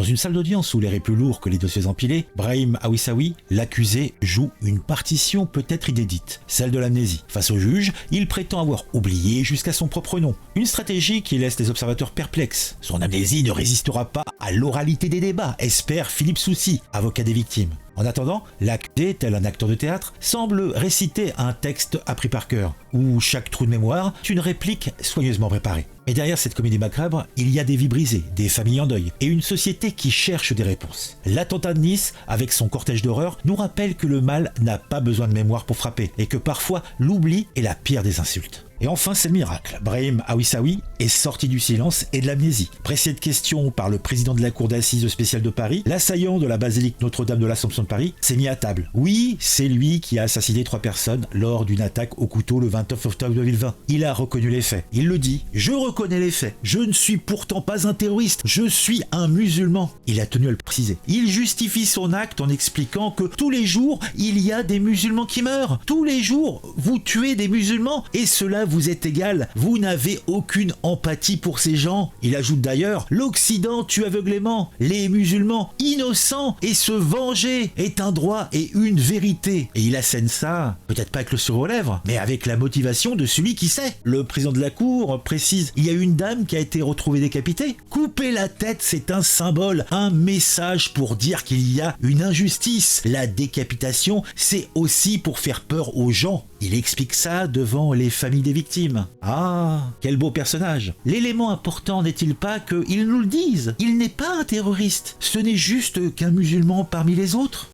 Dans une salle d'audience où l'air est plus lourd que les dossiers empilés, Brahim Awissawi, l'accusé, joue une partition peut-être inédite, celle de l'amnésie. Face au juge, il prétend avoir oublié jusqu'à son propre nom. Une stratégie qui laisse les observateurs perplexes. Son amnésie ne résistera pas à l'oralité des débats, espère Philippe Soucy, avocat des victimes. En attendant, l'accusé, tel un acteur de théâtre, semble réciter un texte appris par cœur, où chaque trou de mémoire est une réplique soigneusement préparée. Mais derrière cette comédie macabre, il y a des vies brisées, des familles en deuil, et une société qui cherche des réponses. L'attentat de Nice, avec son cortège d'horreur, nous rappelle que le mal n'a pas besoin de mémoire pour frapper, et que parfois l'oubli est la pire des insultes. Et enfin, c'est le miracle. Brahim Awissawi est sorti du silence et de l'amnésie. Pressé de questions par le président de la cour d'assises spéciale de Paris, l'assaillant de la basilique Notre-Dame de l'Assomption de Paris s'est mis à table. Oui, c'est lui qui a assassiné 3 personnes lors d'une attaque au couteau le 29 octobre 2020. Il a reconnu les faits. Il le dit. Je reconnais les faits. Je ne suis pourtant pas un terroriste. Je suis un musulman. Il a tenu à le préciser. Il justifie son acte en expliquant que tous les jours, il y a des musulmans qui meurent. Tous les jours, vous tuez des musulmans et cela vous est égal, vous n'avez aucune empathie pour ces gens. Il ajoute d'ailleurs, l'Occident tue aveuglément, les musulmans innocents et se venger est un droit et une vérité. Et il assène ça, peut-être pas avec le sourire aux lèvres, mais avec la motivation de celui qui sait. Le président de la cour précise, il y a une dame qui a été retrouvée décapitée. Couper la tête, c'est un symbole, un message pour dire qu'il y a une injustice. La décapitation, c'est aussi pour faire peur aux gens. Il explique ça devant les familles des victimes. Ah, quel beau personnage. L'élément important n'est-il pas qu'ils nous le disent? Il n'est pas un terroriste. Ce n'est juste qu'un musulman parmi les autres.